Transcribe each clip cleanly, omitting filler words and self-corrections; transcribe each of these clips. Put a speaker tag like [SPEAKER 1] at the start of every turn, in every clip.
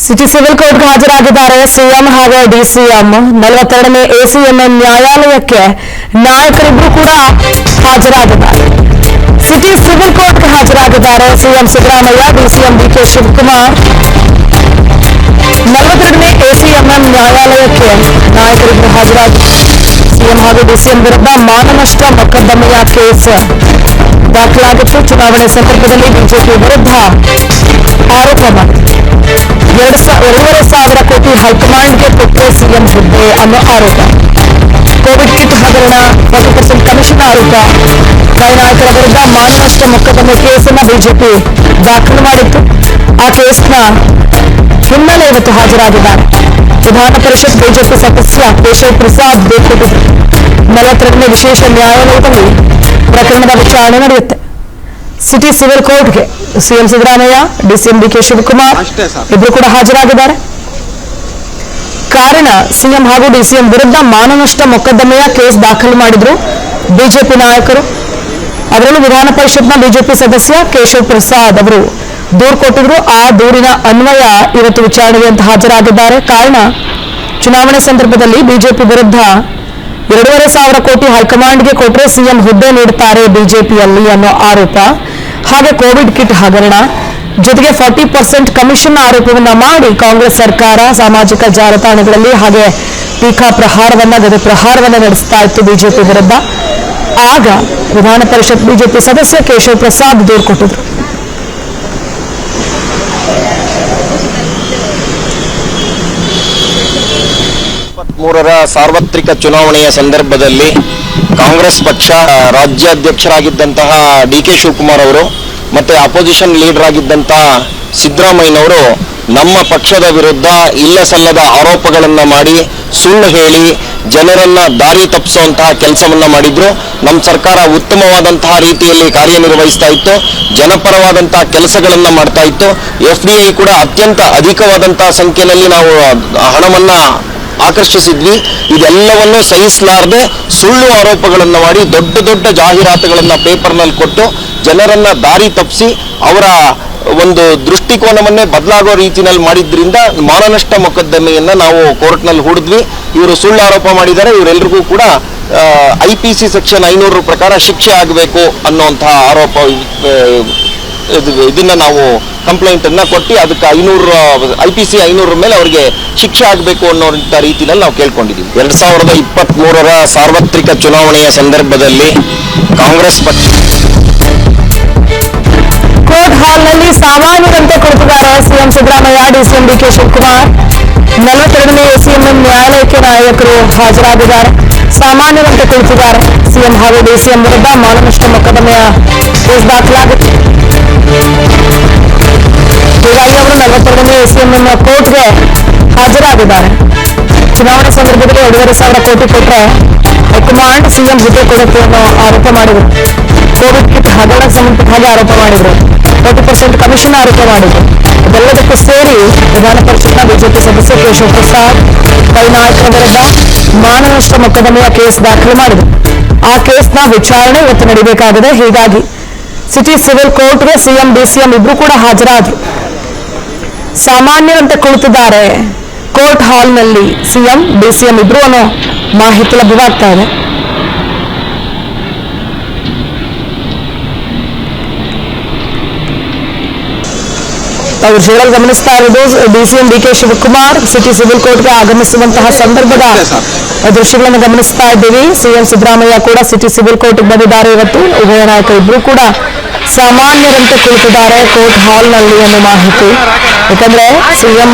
[SPEAKER 1] City civil ಕೋರ್ಟ್ಗೆ ಹಾಜರಾಗಿದ್ದಾರೆ CM ಹಾಗೂ ಡಿಸಿಎಂ. 42ನೇ ಎಸಿಎಂಎಂ ನ್ಯಾಯಾಲಯಕ್ಕೆ ನಾಯಕರಿಬ್ಬರು ಕೂಡ ಹಾಜರಾಗಿದ್ದಾರೆ. ಸಿಟಿ ಸಿವಿಲ್ ಕೋರ್ಟ್ಗೆ ಹಾಜರಾಗಿದ್ದಾರೆ CM Siddaramaiah, DCM DK Shivakumar. 42ನೇ ಎಸಿಎಂಎಂ ನ್ಯಾಯಾಲಯಕ್ಕೆ ನಾಯಕರಿಬ್ಬರು ಹಾಜರಾಗಿದ್ದಾರೆ. ಸಿಎಂ ಹಾಗೂ ಡಿಸಿಎಂ ವಿರುದ್ಧ ಮಾನನಷ್ಟ ಮೊಕದ್ದಮೆಯ ಕೇಸ್ ದಾಖಲಾಗಿತ್ತು. ಚುನಾವಣೆ ಸಂದರ್ಭದಲ್ಲಿ ಬಿಜೆಪಿ ವಿರುದ್ಧ ಆರೋಪ ಮಾಡಿತು. 2,500 ಕೋಟಿ ಹೈಕಮಾಂಡ್ಗೆ ಕೊಟ್ಟರೆ ಸಿಎಂ ಹುದ್ದೆ ಅನ್ನೋ ಆರೋಪ. ಕೋವಿಡ್ ಕಿಟ್ ಹಗರಣ, 40% ಕಮಿಷನ್ ಆರೋಪ. ಕೈ ನಾಯಕರ ವಿರುದ್ಧ ಮಾನನಷ್ಟ ಮೊಕದ್ದಮೆ ಕೇಸನ್ನು ಬಿಜೆಪಿ ದಾಖಲು ಮಾಡಿತ್ತು. ಆ ಕೇಸ್ನ ಹಿನ್ನೆಲೆ ಇವತ್ತು ಹಾಜರಾಗಿದ್ದಾರೆ. ವಿಧಾನ ಪರಿಷತ್ ಬಿಜೆಪಿ ಸದಸ್ಯ ಕೇಶವ್ ಪ್ರಸಾದ್ ಬೇಕಾಗಿದ್ದರು. 42ನೇ ವಿಶೇಷ ನ್ಯಾಯಾಲಯದಲ್ಲಿ ಪ್ರಕರಣದ ವಿಚಾರಣೆ ನಡೆಯುತ್ತೆ. ಸಿಟಿ ಸಿವಿಲ್ ಕೋರ್ಟ್ಗೆ CM Siddaramaiah, DCM DK Shivakumar ಇಬ್ಬರು ಕೂಡ ಹಾಜರಾಗಿದ್ದಾರೆ. ಕಾರಣ, ಸಿಎಂ ಹಾಗೂ ಡಿಸಿಎಂ ವಿರುದ್ಧ ಮಾನನಷ್ಟ ಮೊಕದ್ದಮೆಯ ಕೇಸ್ ದಾಖಲು ಮಾಡಿದ್ರು ಬಿಜೆಪಿ ನಾಯಕರು. ಅದರಲ್ಲೂ ವಿಧಾನ ಪರಿಷತ್ನ ಬಿಜೆಪಿ ಸದಸ್ಯ ಕೇಶವ್ ಪ್ರಸಾದ್ ಅವರು ದೂರು ಕೊಟ್ಟಿದ್ರು. ಆ ದೂರಿನ ಅನ್ವಯ ಇವತ್ತು ವಿಚಾರಣೆಗೆ ಅಂತ ಹಾಜರಾಗಿದ್ದಾರೆ. ಕಾರಣ, ಚುನಾವಣೆ ಸಂದರ್ಭದಲ್ಲಿ ಬಿಜೆಪಿ ವಿರುದ್ಧ 2,500 ಕೋಟಿ ಹೈಕಮಾಂಡ್ಗೆ ಕೊಟ್ಟರೆ ಸಿಎಂ ಹುದ್ದೆ ನೀಡುತ್ತಾರೆ ಬಿಜೆಪಿಯಲ್ಲಿ ಅನ್ನೋ ಆರೋಪ. ಹಾಗೆ ಕೋವಿಡ್ ಕಿಟ್ ಹಗರಣ, ಜೊತೆಗೆ 40% ಕಮಿಷನ್ ಆರೋಪವನ್ನ ಮಾಡಿ ಕಾಂಗ್ರೆಸ್ ಸರ್ಕಾರ ಸಾಮಾಜಿಕ ಜಾಲತಾಣಗಳಲ್ಲಿ ಹಾಗೆ ಟೀಕಾ ಪ್ರಹಾರವನ್ನ, ಗದೆ ಪ್ರಹಾರವನ್ನ ನಡೆಸ್ತಾ ಇತ್ತು ಬಿಜೆಪಿ ವಿರುದ್ಧ. ಆಗ ವಿಧಾನ ಪರಿಷತ್ ಬಿಜೆಪಿ ಸದಸ್ಯ ಕೇಶವ್ ಪ್ರಸಾದ್ ದೂರು ಕೊಟ್ಟಿದ್ರು.
[SPEAKER 2] ಮೂರರ ಸಾರ್ವತ್ರಿಕ ಚುನಾವಣೆಯ ಸಂದರ್ಭದಲ್ಲಿ ಕಾಂಗ್ರೆಸ್ ಪಕ್ಷ ರಾಜ್ಯಾಧ್ಯಕ್ಷರಾಗಿದ್ದಂತಹ ಡಿಕೆ ಶಿವಕುಮಾರ್ ಅವರು ಮತ್ತೆ ಅಪೋಸಿಷನ್ ಲೀಡರ್ ಆಗಿದ್ದಂತಹ ಸಿದ್ದರಾಮಯ್ಯನವರು ನಮ್ಮ ಪಕ್ಷದ ವಿರುದ್ಧ ಇಲ್ಲ ಸಲ್ಲದ ಆರೋಪಗಳನ್ನು ಮಾಡಿ ಸುಳ್ಳು ಹೇಳಿ ಜನರನ್ನ ದಾರಿ ತಪ್ಪಿಸುವಂತಹ ಕೆಲಸವನ್ನ ಮಾಡಿದ್ರು. ನಮ್ಮ ಸರ್ಕಾರ ಉತ್ತಮವಾದಂತಹ ರೀತಿಯಲ್ಲಿ ಕಾರ್ಯನಿರ್ವಹಿಸ್ತಾ ಇತ್ತು, ಜನಪರವಾದಂತಹ ಕೆಲಸಗಳನ್ನ ಮಾಡ್ತಾ ಇತ್ತು. FDI ಕೂಡ ಅತ್ಯಂತ ಅಧಿಕವಾದಂತಹ ಸಂಖ್ಯೆಯಲ್ಲಿ ನಾವು ಹಣವನ್ನ ಆಕರ್ಷಿಸಿದ್ವಿ. ಇದೆಲ್ಲವನ್ನು ಸಹಿಸಲಾರದೆ ಸುಳ್ಳು ಆರೋಪಗಳನ್ನು ಮಾಡಿ ದೊಡ್ಡ ದೊಡ್ಡ ಜಾಹೀರಾತುಗಳನ್ನ ಪೇಪರ್ನಲ್ಲಿ ಕೊಟ್ಟು ಜನರನ್ನ ದಾರಿ ತಪ್ಪಿಸಿ ಅವರ ಒಂದು ದೃಷ್ಟಿಕೋನವನ್ನೇ ಬದಲಾಗೋ ರೀತಿಯಲ್ಲಿ ಮಾಡಿದ್ರಿಂದ ಮಾನನಷ್ಟ ಮೊಕದ್ದಮೆಯನ್ನ ನಾವು ಕೋರ್ಟ್ನಲ್ಲಿ ಹೂಡಿದ್ವಿ. ಇವರು ಸುಳ್ಳು ಆರೋಪ ಮಾಡಿದ್ದಾರೆ. ಇವರೆಲ್ಲರಿಗೂ ಕೂಡ IPC ಸೆಕ್ಷನ್ 500 ಪ್ರಕಾರ ಶಿಕ್ಷೆ ಆಗಬೇಕು ಅನ್ನುವಂತಹ ಆರೋಪ, ಇದನ್ನ ನಾವು ಕಂಪ್ಲೇಂಟ್ ಅನ್ನ ಕೊಟ್ಟು ಅದಕ್ಕೆ IPC 500 ಮೇಲೆ ಅವರಿಗೆ ಶಿಕ್ಷೆ ಆಗಬೇಕು ಅನ್ನೋ ರೀತಿಯಲ್ಲಿ ನಾವು ಕೇಳ್ಕೊಂಡಿದ್ದೀವಿ. 2023ರ ಸಾರ್ವತ್ರಿಕ ಚುನಾವಣೆಯ ಸಂದರ್ಭದಲ್ಲಿ ಕಾಂಗ್ರೆಸ್ ಪಕ್ಷ
[SPEAKER 1] ಕೋರ್ಟ್ ಹಾಲ್ನಲ್ಲಿ ಸಾಮಾನ್ಯರಂತೆ ಕುಳಿತಿದ್ದಾರೆ CM Siddaramaiah, DCM DK Shivakumar. 42ನೇ ಎಸಿಎಂಎಂ ನ್ಯಾಯಾಲಯಕ್ಕೆ ನಾಯಕರು ಹಾಜರಾಗಿದ್ದಾರೆ. ಸಾಮಾನ್ಯರಂತೆ ಕುಳಿತಿದ್ದಾರೆ. ಸಿಎಂ ಹಾಗೂ ಡಿಸಿಎಂ ವಿರುದ್ಧ ಮಾನನಷ್ಟ ಮೊಕದ್ದಮೆಯ ಕೇಸ್ ದಾಖಲಾಗಿದೆ. ಹೀಗಾಗಿ ಅವರು 42ನೇ ಎಸಿಎಂಎಂ ಕೋರ್ಟ್ಗೆ ಹಾಜರಾಗಿದ್ದಾರೆ. ಚುನಾವಣೆ ಸಂದರ್ಭದಲ್ಲಿ 2,500 ಕೋಟಿ ಕೊಟ್ಟರೆ ಹೈಕಮಾಂಡ್ ಸಿಎಂ ಹುದ್ದೆ ಕೊಡುತ್ತೆ ಅನ್ನೋ ಆರೋಪ ಮಾಡಿದರು. ಕೋವಿಡ್ ಕಿಟ್ ಹಗರಣ ಸಂಬಂಧಿತ ಹಾಗೆ ಆರೋಪ ಮಾಡಿದರು. 40% ಕಮಿಷನ್ ಆರೋಪ ಮಾಡಿದರು. ಇದೆಲ್ಲದಕ್ಕೂ ಸೇರಿ ವಿಧಾನ ಪರಿಷತ್ನ ಬಿಜೆಪಿ ಸದಸ್ಯ ಕೇಶವ್ ಪ್ರಸಾದ್ ಕೈ ನಾಯಕರ ವಿರುದ್ಧ ಮಾನನಷ್ಟ ಮೊಕದ್ದಮೆಯ ಕೇಸ್ ದಾಖಲು ಮಾಡಿದರು. ಆ ಕೇಸ್ನ ವಿಚಾರಣೆ ಇವತ್ತು ನಡೀಬೇಕಾಗಿದೆ. ಹೀಗಾಗಿ ಸಿಟಿ ಸಿವಿಲ್ ಕೋರ್ಟ್ಗೆ ಸಿಎಂ ಡಿಸಿಎಂ ಇಬ್ರು ಕೂಡ ಹಾಜರಾದರು. ಸಾಮಾನ್ಯರಂತೆ ಕುಳಿತಿದ್ದಾರೆ ಕೋರ್ಟ್ ಹಾಲ್ನಲ್ಲಿ ಸಿಎಂ ಡಿಸಿಎಂ ಇಬ್ರು ಅನ್ನೋ ಮಾಹಿತಿ ಲಭ್ಯವಾಗ್ತಾ ಇದೆ. ತಾವು ವಿಷಯಗಳಲ್ಲಿ ಗಮನಿಸ್ತಾ ಇರೋದು DCM DK Shivakumar city civil ಕೋರ್ಟ್ಗೆ ಆಗಮಿಸುವಂತಹ ಸಂದರ್ಭದ ದೃಶ್ಯಗಳನ್ನು ಗಮನಿಸ್ತಾ ಇದ್ದೀವಿ. ಸಿಎಂ ಸಿದ್ದರಾಮಯ್ಯ ಕೂಡ ಸಿಟಿ ಸಿವಿಲ್ ಕೋರ್ಟ್ಗೆ ಬಂದಿದ್ದಾರೆ. ಇವತ್ತು ಉಭಯ ನಾಯಕರು ಇಬ್ರು ಕೂಡ ಸಾಮಾನ್ಯರಂತೆ ಕುಳಿತಿದ್ದಾರೆ ಕೋರ್ಟ್ ಹಾಲ್ನಲ್ಲಿ ಅನ್ನೋ ಮಾಹಿತಿ. ಯಾಕಂದ್ರೆ ಸಿಎಂ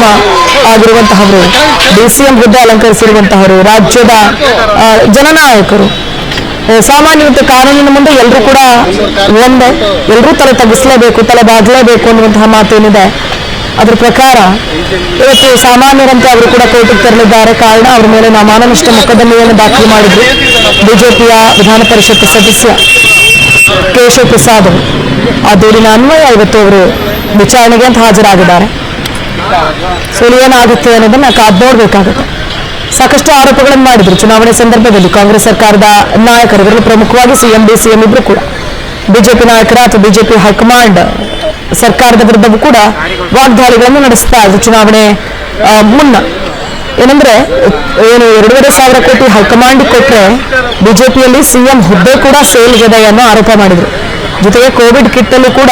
[SPEAKER 1] ಆಗಿರುವಂತಹವರು, ಡಿಸಿಎಂ ಹುದ್ದೆ ಅಲಂಕರಿಸಿರುವಂತಹವರು ರಾಜ್ಯದ ಜನನಾಯಕರು. ಸಾಮಾನ್ಯವಂತೆ ಕಾನೂನಿನ ಮುಂದೆ ಎಲ್ಲರೂ ಕೂಡ ಒಂದೇ, ಎಲ್ಲರೂ ತಲೆ ತಗ್ಗಿಸಲೇಬೇಕು, ತಲೆ ಬಾಗಲೇಬೇಕು ಅನ್ನುವಂತಹ ಮಾತೇನಿದೆ. ಅದ್ರ ಪ್ರಕಾರ ಇವತ್ತು ಸಾಮಾನ್ಯರಂತೆ ಅವರು ಕೂಡ ಕೋರ್ಟಿಗೆ ತೆರಳಿದ್ದಾರೆ. ಕಾರಣ, ಅವರ ಮೇಲೆ ಮಾನನಷ್ಟ ಮೊಕದ್ದಮೆಯನ್ನು ದಾಖಲು ಮಾಡಿದ್ರು ಬಿಜೆಪಿಯ ವಿಧಾನ ಪರಿಷತ್ ಸದಸ್ಯ ಕೇಶವ್ ಪ್ರಸಾದ್ ಅವರು. ಆ ದೂರಿನ ಅನ್ವಯ ಇವತ್ತು ಅವರು ವಿಚಾರಣೆಗೆ ಅಂತ ಹಾಜರಾಗಿದ್ದಾರೆ. ಸೊ ಏನಾಗುತ್ತೆ ಅನ್ನೋದನ್ನ ಕಾದ್ ನೋಡ್ಬೇಕಾಗುತ್ತೆ. ಸಾಕಷ್ಟು ಆರೋಪಗಳನ್ನು ಮಾಡಿದ್ರು ಚುನಾವಣೆ ಸಂದರ್ಭದಲ್ಲಿ ಕಾಂಗ್ರೆಸ್ ಸರ್ಕಾರದ ನಾಯಕರು. ಇದರಲ್ಲಿ ಪ್ರಮುಖವಾಗಿ ಸಿಎಂ ಡಿಸಿಎಂ ಇಬ್ರು ಕೂಡ ಬಿಜೆಪಿ ನಾಯಕರ ಅಥವಾ ಬಿಜೆಪಿ ಹೈಕಮಾಂಡ್ ಸರ್ಕಾರದ ವಿರುದ್ಧವೂ ಕೂಡ ವಾಗ್ದಾಳಿಗಳನ್ನು ನಡೆಸ್ತಾ ಇದ್ರು ಚುನಾವಣೆ ಮುನ್ನ. ಏನಂದ್ರೆ ಏನು 2,500 ಕೋಟಿ ಹೈಕಮಾಂಡ್ ಕೊಟ್ರೆ ಬಿಜೆಪಿಯಲ್ಲಿ ಸಿಎಂ ಹುದ್ದೆ ಕೂಡ ಸೇಲ್ಗಿದೆ ಅನ್ನೋ ಆರೋಪ ಮಾಡಿದ್ರು. ಜೊತೆಗೆ ಕೋವಿಡ್ ಕಿಟ್ ಅಲ್ಲೂ ಕೂಡ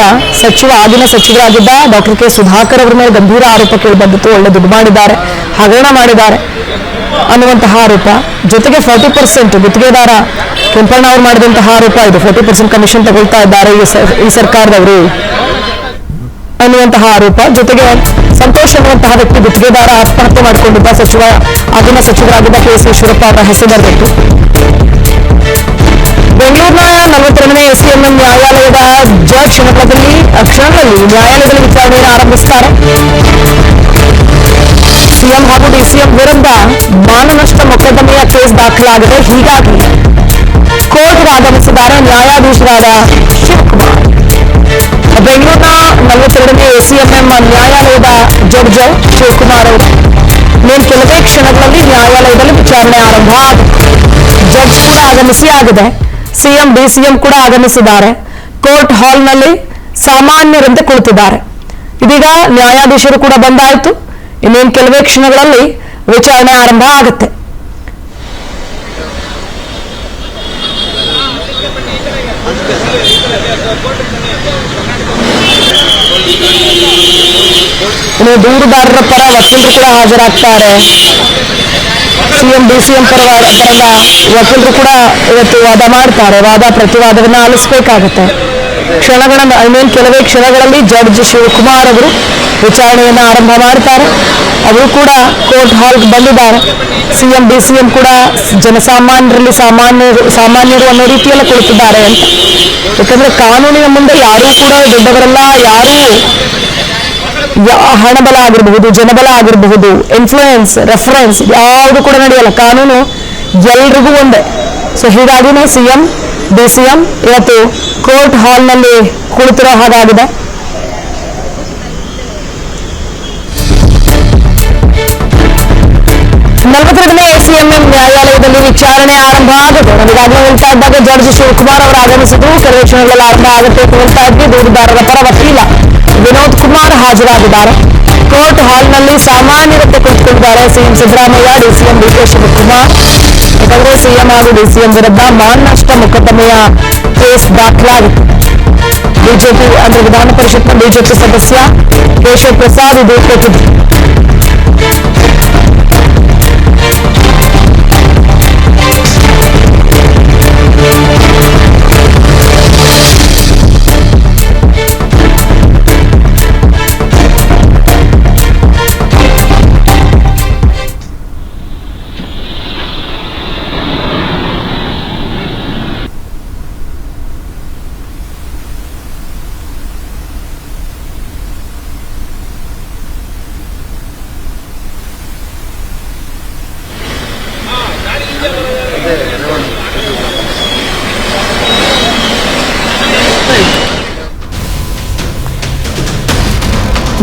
[SPEAKER 1] ಆಗಿನ ಸಚಿವರಾಗಿದ್ದ ಡಾಕ್ಟರ್ ಕೆ ಸುಧಾಕರ್ ಅವರ ಮೇಲೆ ಗಂಭೀರ ಆರೋಪ ಕೇಳಿಬಂದಿತ್ತು. ಒಳ್ಳೆ ದುಡ್ಡು ಮಾಡಿದ್ದಾರೆ, ಹಗರಣ ಮಾಡಿದ್ದಾರೆ ಅನ್ನುವಂತಹ ಆರೋಪ. ಜೊತೆಗೆ 40% ಗುತ್ತಿಗೆದಾರ ಕೆಂಪಣ್ಣ ಅವರು ಮಾಡಿದಂತಹ ಆರೋಪ ಇದು. 40% ಕಮಿಷನ್ ತಗೊಳ್ತಾ ಇದ್ದಾರೆ ಈ ಸರ್ಕಾರದವರು ಅನ್ನುವಂತಹ ಆರೋಪ. ಜೊತೆಗೆ ಸಂತೋಷ್ ಅನ್ನುವಂತಹ ವ್ಯಕ್ತಿ ಗುತ್ತಿಗೆದಾರ ಆತ್ಮಹತ್ಯೆ ಮಾಡಿಕೊಂಡಿದ್ದ ಆಗಿನ ಸಚಿವರಾಗಿದ್ದ ಕೆ.ಎಸ್. ಈಶ್ವರಪ್ಪ ಅವರ ಹೆಸರು ಬರಬೇಕು. ಬೆಂಗಳೂರಿನ 42ನೇ ಎಸಿಎಂಎಂ ನ್ಯಾಯಾಲಯದ ಜಡ್ಜ್ ಕ್ಷಣಗಳಲ್ಲಿ ನ್ಯಾಯಾಲಯದಲ್ಲಿ ವಿಚಾರಣೆಯನ್ನು ಆರಂಭಿಸುತ್ತಾರೆ. ಸಿಎಂ ಹಾಗೂ ಡಿಸಿಎಂ ವಿರುದ್ಧ ಮಾನನಷ್ಟ ಮೊಕದ್ದಮೆಯ ಕೇಸ್ ದಾಖಲಾಗಿದೆ. ಹೀಗಾಗಿ ಕೋರ್ಟ್ಗೆ ಆಗಮಿಸಿದ್ದಾರೆ ನ್ಯಾಯಾಧೀಶರಾದ ಶಿವಕುಮಾರ್. ಬೆಂಗಳೂರಿನ 42ನೇ ಎಸಿಎಂಎಂ ನ್ಯಾಯಾಲಯದ ಜಡ್ಜ್ ಶಿವಕುಮಾರ್ ಅವರು ಕೆಲವೇ ಕ್ಷಣಗಳಲ್ಲಿ ನ್ಯಾಯಾಲಯದಲ್ಲಿ ವಿಚಾರಣೆ ಆರಂಭ. ಜಡ್ಜ್ ಕೂಡ ಆಗಮಿಸಿ ಆಗಿದೆ. ಸಿಎಂ ಡಿಸಿಎಂ ಕೂಡ ಆಗಮಿಸಿದ್ದಾರೆ. ಕೋರ್ಟ್ ಹಾಲ್ನಲ್ಲಿ ಸಾಮಾನ್ಯರಂತೆ ಕುಳಿತಿದ್ದಾರೆ. ಇದೀಗ ನ್ಯಾಯಾಧೀಶರು ಕೂಡ ಬಂದಾಯಿತು. ಇನ್ನೇನು ಕೆಲವೇ ಕ್ಷಣಗಳಲ್ಲಿ ವಿಚಾರಣೆ ಆರಂಭ ಆಗುತ್ತೆ. ಇನ್ನು ದೂರುದಾರರ ಪರ ವಕೀಲರು ಕೂಡ ಹಾಜರಾಗ್ತಾರೆ. ಸಿಎಂ ಡಿಸಿಎಂ ಪರದ ವಕೀಲರು ಕೂಡ ಇವತ್ತು ವಾದ ಮಾಡ್ತಾರೆ. ವಾದ ಪ್ರತಿವಾದವನ್ನ ಆಲಿಸಬೇಕಾಗುತ್ತೆ. ಕೆಲವೇ ಕ್ಷಣಗಳಲ್ಲಿ ಜಡ್ಜ್ ಶಿವಕುಮಾರ್ ಅವರು ವಿಚಾರಣೆಯನ್ನು ಆರಂಭ ಮಾಡ್ತಾರೆ. ಅವರು ಕೂಡ ಕೋರ್ಟ್ ಹಾಲ್ಗೆ ಬಂದಿದ್ದಾರೆ. ಸಿಎಂ ಡಿಸಿಎಂ ಕೂಡ ಜನಸಾಮಾನ್ಯರಲ್ಲಿ ಸಾಮಾನ್ಯರು ಅನ್ನೋ ರೀತಿಯಲ್ಲಿ ಕುಳಿತಿದ್ದಾರೆ ಅಂತ. ಯಾಕಂದ್ರೆ ಕಾನೂನಿನ ಮುಂದೆ ಯಾರೂ ಕೂಡ ದೊಡ್ಡವರಲ್ಲ. ಯಾರೂ ಹಣಬಲ ಆಗಿರಬಹುದು, ಜನಬಲ ಆಗಿರಬಹುದು, ಇನ್ಫ್ಲೂಯೆನ್ಸ್, ರೆಫರೆನ್ಸ್ ಯಾವುದು ಕೂಡ ನಡೆಯಲ್ಲ. ಕಾನೂನು ಎಲ್ರಿಗೂ ಒಂದೇ. ಸೊ ಹೀಗಾಗಿನೇ ಸಿಎಂ ಡಿಸಿಎಂ ಇವತ್ತು ಕೋರ್ಟ್ ಹಾಲ್ನಲ್ಲಿ ಕುಳಿತಿರೋ ಹಾಗಾಗಿದೆ. ಎಸಿಎಂಎಂ ನ್ಯಾಯಾಲಯದಲ್ಲಿ ವಿಚಾರಣೆ ಆರಂಭ ಆಗುತ್ತೆ. ನಮಗಾಗಲೇ ಹೇಳ್ತಾ ಇದ್ದಾಗ ಜಡ್ಜ್ ಶಿವಕುಮಾರ್ ಅವರು ಆಗಮಿಸಿದ್ರು. ಕೆಲವೇ ಕ್ಷಣಗಳಲ್ಲಿ ಆರಂಭ ಆಗುತ್ತೆ ಅಂತ ಹೇಳ್ತಾ ಇದ್ವಿ. ದೂರುದಾರರ ಪರ ವಕೀಲ ವಿನೋದ್ ಕುಮಾರ್ ಹಾಜರಾಗಿದ್ದಾರೆ. ಕೋರ್ಟ್ ಹಾಲ್ನಲ್ಲಿ ಸಾಮಾನ್ಯರಂತೆ ಕುಳಿತುಕೊಂಡಿದ್ದಾರೆ ಸಿಎಂ ಸಿದ್ದರಾಮಯ್ಯ, ಡಿಸಿಎಂ ಡಿ.ಕೆ. ಶಿವಕುಮಾರ್. ಯಾಕಂದ್ರೆ ಸಿಎಂ ಹಾಗೂ ಡಿಸಿಎಂ ವಿರುದ್ಧ ಮಾನನಷ್ಟ ಮೊಕದ್ದಮೆಯ ಕೇಸ್ ದಾಖಲಾಗಿತ್ತು. ಬಿಜೆಪಿ ಅಂದ್ರೆ ವಿಧಾನ ಪರಿಷತ್ನ ಬಿಜೆಪಿ ಸದಸ್ಯ ಕೇಶವ್ ಪ್ರಸಾದ್ ಇದು ಕೊಟ್ಟಿದ್ರು.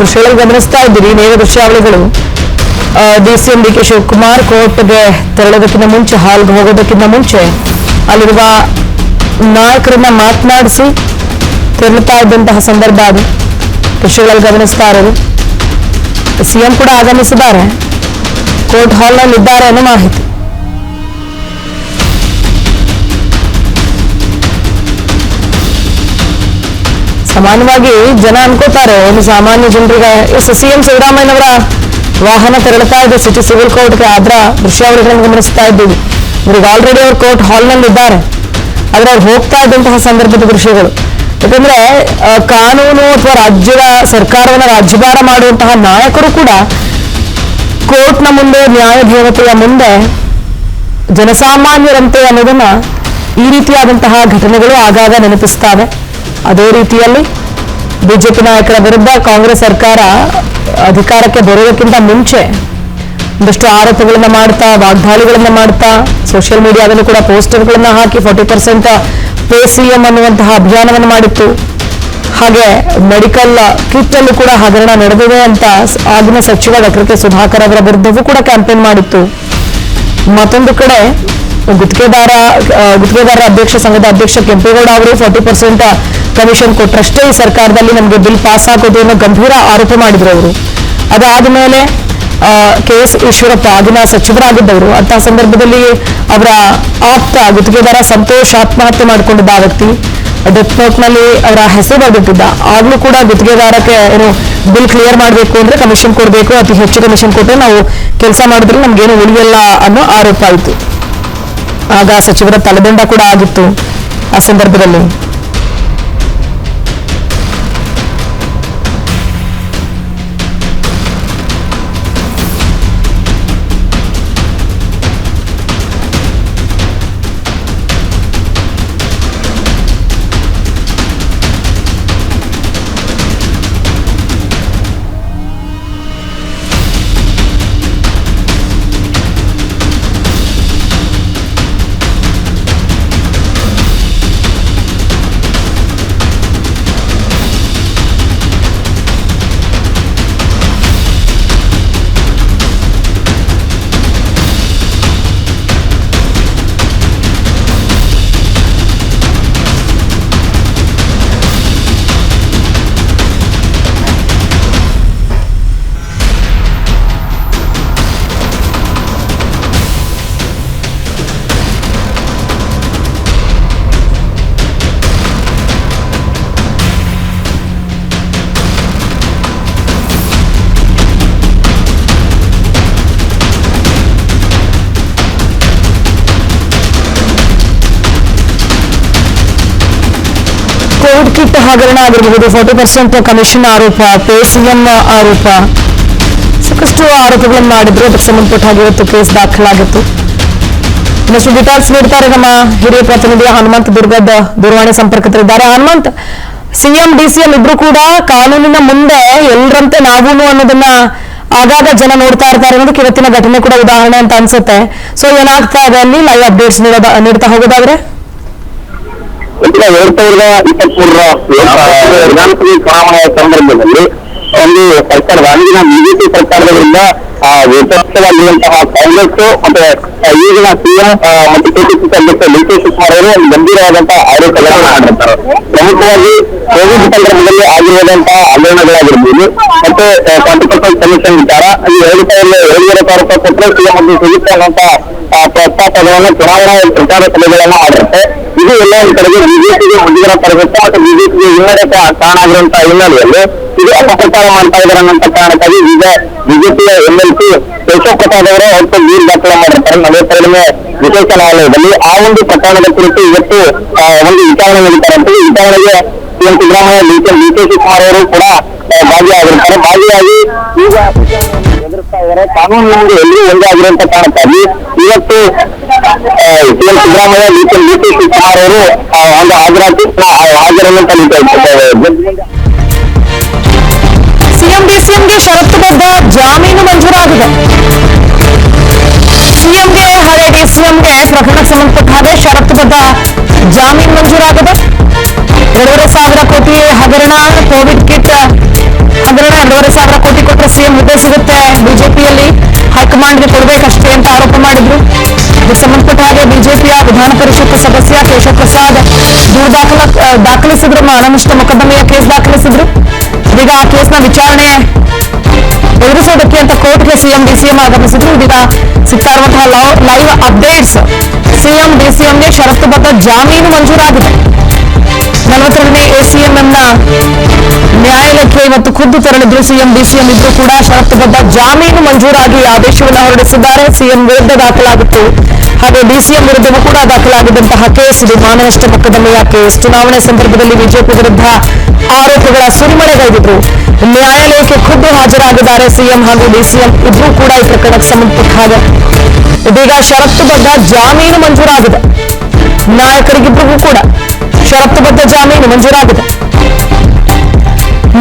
[SPEAKER 1] ದೃಶ್ಯಗಳು ಗಮನಿಸ್ತಾ ಇದ್ದೀರಿ. ನೇರ ದೃಶ್ಯಾವಳಿಗಳು. ಡಿಸಿಎಂ ಡಿ.ಕೆ. ಶಿವಕುಮಾರ್ ಕೋರ್ಟ್ಗೆ ತೆರಳೋದಕ್ಕಿಂತ ಮುಂಚೆ, ಹಾಲ್ಗೆ ಹೋಗೋದಕ್ಕಿಂತ ಮುಂಚೆ ಅಲ್ಲಿರುವ ನಾಯಕರನ್ನ ಮಾತನಾಡಿಸಿ ತೆರಳುತ್ತಾ ಇದ್ದಂತಹ ಸಂದರ್ಭ ಅದು. ದೃಶ್ಯಗಳಲ್ಲಿ ಗಮನಿಸ್ತಾ ಇರೋದು. ಸಿಎಂ ಕೂಡ ಆಗಮಿಸಿದ್ದಾರೆ. ಕೋರ್ಟ್ ಹಾಲ್ನಲ್ಲಿ ಇದ್ದಾರೆ ಅನ್ನೋ ಮಾಹಿತಿ. ಸಾಮಾನ್ಯವಾಗಿ ಜನ ಅನ್ಕೋತಾರೆ, ಒಂದು ಸಾಮಾನ್ಯ ಜನರಿಗೆ ಸಿಎಂ ಸಿದ್ದರಾಮಯ್ಯನವರ ವಾಹನ ತೆರಳುತ್ತಾ ಇದೆ ಸಿಟಿ ಸಿವಿಲ್ ಕೋರ್ಟ್ಗೆ. ಆದ್ರ ದೃಶ್ಯಾವಳಿಗಳನ್ನು ಗಮನಿಸ್ತಾ ಇದ್ದೀವಿ. ಇವ್ರಿಗೆ ಆಲ್ರೆಡಿ ಅವ್ರು ಕೋರ್ಟ್ ಹಾಲ್ನಲ್ಲಿ ಇದ್ದಾರೆ. ಆದ್ರೆ ಅವ್ರು ಹೋಗ್ತಾ ಇದ್ದಂತಹ ಸಂದರ್ಭದ ದೃಶ್ಯಗಳು. ಯಾಕಂದ್ರೆ ಕಾನೂನು ಅಥವಾ ರಾಜ್ಯದ ಸರ್ಕಾರವನ್ನ ರಾಜ್ಯಭಾರ ಮಾಡುವಂತಹ ನಾಯಕರು ಕೂಡ ಕೋರ್ಟ್ನ ಮುಂದೆ, ನ್ಯಾಯದೇವತೆಯ ಮುಂದೆ ಜನಸಾಮಾನ್ಯರಂತೆ ಅನ್ನೋದನ್ನ ಈ ರೀತಿಯಾದಂತಹ ಘಟನೆಗಳು ಆಗಾಗ ನೆನಪಿಸ್ತಾವೆ. ಅದೇ ರೀತಿಯಲ್ಲಿ ಬಿಜೆಪಿ ನಾಯಕರ ವಿರುದ್ಧ ಕಾಂಗ್ರೆಸ್ ಸರ್ಕಾರ ಅಧಿಕಾರಕ್ಕೆ ಬರೋದಕ್ಕಿಂತ ಮುಂಚೆ ಒಂದಷ್ಟು ಆರೋಪಗಳನ್ನ ಮಾಡ್ತಾ, ವಾಗ್ದಾಳಿಗಳನ್ನ ಮಾಡ್ತಾ, ಸೋಷಿಯಲ್ ಮೀಡಿಯಾದಲ್ಲೂ ಕೂಡ ಪೋಸ್ಟರ್ಗಳನ್ನ ಹಾಕಿ 40% ಪೇ ಸಿಎಂ ಅನ್ನುವಂತಹ ಅಭಿಯಾನವನ್ನು ಮಾಡಿತ್ತು. ಹಾಗೆ ಮೆಡಿಕಲ್ ಕಿಟ್ ಅಲ್ಲೂ ಕೂಡ ಹಗರಣ ನಡೆದಿದೆ ಅಂತ ಆಗಿನ ಸಚಿವ ಡಾಕ್ಟರ್ ಕೆ ಸುಧಾಕರ್ ಅವರ ವಿರುದ್ಧವೂ ಕೂಡ ಕ್ಯಾಂಪೇನ್ ಮಾಡಿತ್ತು. ಮತ್ತೊಂದು ಕಡೆ ಗುತ್ತಿಗೆದಾರರ ಅಧ್ಯಕ್ಷ ಸಂಘದ ಅಧ್ಯಕ್ಷ ಕೆಂಪೇಗೌಡ ಅವರು 40% ಕಮಿಷನ್ ಕೊಟ್ಟರಷ್ಟೇ ಈ ಸರ್ಕಾರದಲ್ಲಿ ನಮಗೆ ಬಿಲ್ ಪಾಸ್ ಆಗೋದು ಅನ್ನೋ ಗಂಭೀರ ಆರೋಪ ಮಾಡಿದ್ರು ಅವರು. ಅದಾದ ಮೇಲೆ KS ಈಶ್ವರಪ್ಪ ಆಗಿನ ಸಚಿವರಾಗಿದ್ದವರು. ಅಂತಹ ಸಂದರ್ಭದಲ್ಲಿ ಅವರ ಆಪ್ತ ಗುತ್ತಿಗೆದಾರ ಸಂತೋಷ್ ಆತ್ಮಹತ್ಯೆ ಮಾಡಿಕೊಂಡಿದ್ದ ಆ ವ್ಯಕ್ತಿ ಡೆತ್ ನೋಟ್ನಲ್ಲಿ ಅವರ ಹೆಸರು ಬರೆದಿಟ್ಟಿದ್ದ. ಆಗ್ಲೂ ಕೂಡ ಗುತ್ತಿಗೆದಾರಕ್ಕೆ ಏನು ಬಿಲ್ ಕ್ಲಿಯರ್ ಮಾಡಬೇಕು ಅಂದ್ರೆ ಕಮಿಷನ್ ಕೊಡಬೇಕು, ಅತಿ ಹೆಚ್ಚು ಕಮಿಷನ್ ಕೊಟ್ಟರೆ ನಾವು ಕೆಲಸ ಮಾಡಿದ್ರೆ ನಮ್ಗೇನು ಉಳಿಯಲ್ಲ ಅನ್ನೋ ಆರೋಪ ಆಯಿತು. ಆಗ ಸಚಿವರ ತಲೆದಂಡ ಕೂಡ ಆಗಿತ್ತು ಆ ಸಂದರ್ಭದಲ್ಲಿ. ಕೋವಿಡ್ ಕಿಟ್ ಹಗರಣ ಆಗಿರಬಹುದು, 40% ಕಮಿಷನ್ ಆರೋಪ, ಪೇ ಸಿಎಂ ಆರೋಪ, ಸಾಕಷ್ಟು ಆರೋಪಗಳನ್ನು ಮಾಡಿದ್ರು. ಅದಕ್ಕೆ ಸಂಬಂಧಪಟ್ಟ ಹಾಗೆ ಇವತ್ತು ಕೇಸ್ ದಾಖಲಾಗಿತ್ತು. ಇನ್ನಷ್ಟು ಡೀಟೇಲ್ಸ್ ನೀಡ್ತಾರೆ ನಮ್ಮ ಹಿರಿಯ ಪ್ರತಿನಿಧಿ ಹನುಮಂತ್ ದುರ್ಗದ ದೂರವಾಣಿ ಸಂಪರ್ಕದಲ್ಲಿದ್ದಾರೆ. ಹನುಮಂತ್, ಸಿಎಂ DCM ಇಬ್ರು ಕೂಡ ಕಾನೂನಿನ ಮುಂದೆ ಎಲ್ಲರಂತೆ ನಾವು ಅನ್ನೋದನ್ನ ಆಗಾಗ ಜನ ನೋಡ್ತಾ ಇರ್ತಾರೆ ಅನ್ನೋದಕ್ಕೆ ಇವತ್ತಿನ ಘಟನೆ ಕೂಡ ಉದಾಹರಣೆ ಅಂತ ಅನ್ಸುತ್ತೆ. ಸೊ ಏನಾಗ್ತಾ ಇದೆ ಅಲ್ಲಿ ಲೈವ್ ಅಪ್ಡೇಟ್ಸ್ ನೀಡ್ತಾ ಹೋಗೋದಾದ್ರೆ?
[SPEAKER 3] 2023 ವಿಧಾನಸಭೆ ಚುನಾವಣೆಯ ಸಂದರ್ಭದಲ್ಲಿ ಒಂದು ಸರ್ಕಾರದ ಅಂದಿನ ಬಿಜೆಪಿ ಸರ್ಕಾರದಿಂದ ವಿಪಕ್ಷವಾಗಿರುವಂತಹ ಕಾಂಗ್ರೆಸ್ ಮತ್ತೆ ಈಗಿನ ಸಿಎಂ ಮತ್ತು ಕೆಪಿಸಿಸಿ ಅಧ್ಯಕ್ಷ DK ಶಿವಕುಮಾರ್ ಅವರು ಒಂದು ಗಂಭೀರವಾದಂತಹ ಆರೋಪಗಳನ್ನು ಮಾಡಿರ್ತಾರೆ. ಪ್ರಮುಖವಾಗಿ ಕೋವಿಡ್ ಸಂದರ್ಭದಲ್ಲಿ ಆಗಿರುವಂತಹ ಹಗರಣಗಳಾಗಿರ್ಬೋದು, ಮತ್ತೆ 40% ಕಮಿಷನ್ ವಿಚಾರ, ಈ 2,700 ರೂಪಾಯಿ ಕೊಟ್ಟರೆ ಸಿಎಂ ಒಂದು ಸಿಗುತ್ತೆ ಅನ್ನುವಂತಹ ಪ್ರಸ್ತಾಪಗಳನ್ನು ಚುನಾವಣಾ ಪ್ರಚಾರ ಸಭೆಗಳನ್ನ ಮಾಡಿರುತ್ತೆ. ಇದು ಎಲ್ಲ ಒಂದು ಕಡೆಗೆ ಬಿಜೆಪಿಗೆ ಮುಜುಗರ ತರಬೇಕು ಮತ್ತು ಬಿಜೆಪಿಗೆ ಹಿನ್ನಡೆ ಕಾರಣ ಆಗಿರುವಂತಹ ಹಿನ್ನೆಲೆಯಲ್ಲಿ ಇದು ಅಪಪ್ರಚಾರ ಮಾಡ್ತಾ ಇದ್ದಾರೆ ಅನ್ನೋ ಕಾರಣಕ್ಕಾಗಿ ಈಗ ಬಿಜೆಪಿಯ MLC ಕೇಶವ್ ಪ್ರಸಾದ್ ಅವರು ಅವತ್ತು ದೂರು ದಾಖಲೆ ಮಾಡಿರ್ತಾರೆ 42ನೇ ವಿಶೇಷ ನ್ಯಾಯಾಲಯದಲ್ಲಿ. ಆ ಒಂದು ಪ್ರಕರಣದ ಕುರಿತು ಇವತ್ತು ಒಂದು ವಿಚಾರಣೆ ನಡೀತಾರೆ ಅಂತ. ಈ ವಿಚಾರಣೆಗೆ CM ಸಿದ್ದರಾಮಯ್ಯ, DK ಶಿವಕುಮಾರ್ ಅವರು ಕೂಡ ಭಾಗಿಯಾಗಿರ್ತಾರೆ. ಭಾಗಿಯಾಗಿ ಈಗ ಎದುರಿಸ್ತಾ ಇದ್ದಾರೆ. ಕಾನೂನು ಮುಂದೆ ಎಲ್ಲರೂ ಒಂದೇ ಆಗಿರುವಂತ ಕಾರಣಕ್ಕಾಗಿ ಇವತ್ತು CM ಸಿದ್ದರಾಮಯ್ಯ, DK ಶಿವಕುಮಾರ್ ಅವರು ಒಂದು ಹಾಜರನ್ನು ತಲುಪಿದ್ದಾರೆ.
[SPEAKER 1] ಸಿಎಂ DCMಗೆ ಷರತ್ತುಬದ್ಧ ಜಾಮೀನು ಮಂಜೂರಾಗಿದೆ. ಸಿಎಂಗೆ ಹಾಗೆ DCMಗೆ ಪ್ರಕರಣಕ್ಕೆ ಸಂಬಂಧಪಟ್ಟ ಹಾಗೆ ಷರತ್ತುಬದ್ಧ ಜಾಮೀನು ಮಂಜೂರಾಗಿದೆ. 2,500 ಕೋಟಿ ಹಗರಣ, ಕೋವಿಡ್ ಕಿಟ್ ಹಗರಣ, 2,500 ಕೋಟಿ ಕೊಟ್ಟರೆ ಸಿಎಂ ಹುದ್ದೆ ಸಿಗುತ್ತೆ, ಬಿಜೆಪಿಯಲ್ಲಿ ಹೈಕಮಾಂಡ್ಗೆ ಕೊಡಬೇಕಷ್ಟೇ ಅಂತ ಆರೋಪ ಮಾಡಿದ್ರು. ಇದಕ್ಕೆ ಸಂಬಂಧಪಟ್ಟ ಹಾಗೆ ಬಿಜೆಪಿಯ ವಿಧಾನ ಪರಿಷತ್ ಸದಸ್ಯ ಕೇಶವ್ ಪ್ರಸಾದ್ ದೂರು ದಾಖಲಿಸಿದ್ರು, ಮಾನನಷ್ಟ ಮೊಕದ್ದಮೆಯ ಕೇಸ್ ದಾಖಲಿಸಿದ್ರು. ಇದೀಗ ಆ ಕೇಸ್ನ ವಿಚಾರಣೆ ಎದುರಿಸೋದಕ್ಕೆ ಅಂತ ಕೋರ್ಟ್ಗೆ ಸಿಎಂ DCM ಆಗಮಿಸಿದ್ರು. ಇದೀಗ ಸಿಗ್ತಾ ಇರುವಂತಹ ಲೈವ್ ಅಪ್ಡೇಟ್ಸ್. ಸಿಎಂ DCMಗೆ ಷರತ್ತುಬದ್ಧ ಜಾಮೀನು ಮಂಜೂರಾಗಿದೆ. 42ನೇ ACMMನ ನ್ಯಾಯಾಲಯಕ್ಕೆ ಇವತ್ತು ಖುದ್ದು ತೆರಳಿದ್ರು ಸಿಎಂ DCM ಇದ್ರು ಕೂಡ ಷರತ್ತುಬದ್ಧ ಜಾಮೀನು ಮಂಜೂರಾಗಿ ಆದೇಶವನ್ನು ಹೊರಡಿಸಿದ್ದಾರೆ. ಸಿಎಂ ವಿರುದ್ಧ ದಾಖಲಾಗಿತ್ತು, ಹಾಗೆ DCM ವಿರುದ್ಧವೂ ಕೂಡ ದಾಖಲಾಗಿದ್ದಂತಹ ಕೇಸ್ ಇದು ಮಾನನಷ್ಟ ಮೊಕದ್ದಮೆಯ ಕೇಸ್. ಚುನಾವಣೆ ಸಂದರ್ಭದಲ್ಲಿ ಬಿಜೆಪಿ ವಿರುದ್ಧ ಆರೋಪಗಳ ಸುರಿಮಳೆಗೈದಿದ್ರು. ನ್ಯಾಯಾಲಯಕ್ಕೆ ಖುದ್ದು ಹಾಜರಾಗಿದ್ದಾರೆ ಸಿಎಂ ಹಾಗೂ DCM ಇಬ್ರು ಕೂಡ ಈ ಪ್ರಕರಣಕ್ಕೆ ಸಂಬಂಧಪಟ್ಟ ಹಾಗೆ. ಇದೀಗ ಷರತ್ತುಬದ್ಧ ಜಾಮೀನು ಮಂಜೂರಾಗಿದೆ. ನಾಯಕರಿಗಿಬ್ಬರಿಗೂ ಕೂಡ ಷರತ್ತುಬದ್ಧ ಜಾಮೀನು ಮಂಜೂರಾಗಿದೆ.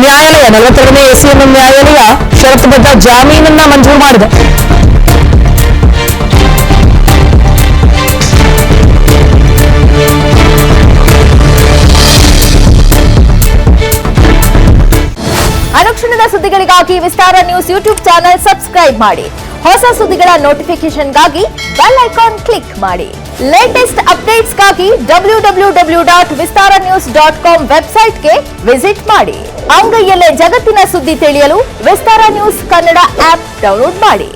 [SPEAKER 1] ನ್ಯಾಯಾಲಯ 42ನೇ ACMM ನ್ಯಾಯಾಲಯ ಷರತ್ತುಬದ್ಧ ಜಾಮೀನನ್ನ ಮಂಜೂರು ಮಾಡಿದೆ.
[SPEAKER 4] ಅನುಕ್ಷಣದ ಸುದ್ದಿಗಳಿಗಾಗಿ ವಿಸ್ತಾರ ನ್ಯೂಸ್ ಯೂಟ್ಯೂಬ್ ಚಾನೆಲ್ ಸಬ್ಸ್ಕ್ರೈಬ್ ಮಾಡಿ. ಹೊಸ ಸುದ್ದಿಗಳ ನೋಟಿಫಿಕೇಶನ್ಗಾಗಿ ಬೆಲ್ ಐಕಾನ್ ಕ್ಲಿಕ್ ಮಾಡಿ. ಲೇಟೆಸ್ಟ್ ಅಪ್ಡೇಟ್ಸ್ಗಾಗಿ www.vistaranews.com ವೆಬ್ಸೈಟ್ಗೆ ವಿಸಿಟ್ ಮಾಡಿ. ಅಂಗೈಯಲ್ಲೇ ಜಗತ್ತಿನ ಸುದ್ದಿ ತಿಳಿಯಲು ವಿಸ್ತಾರ ನ್ಯೂಸ್ ಕನ್ನಡ ಆಪ್ ಡೌನ್ಲೋಡ್ ಮಾಡಿ.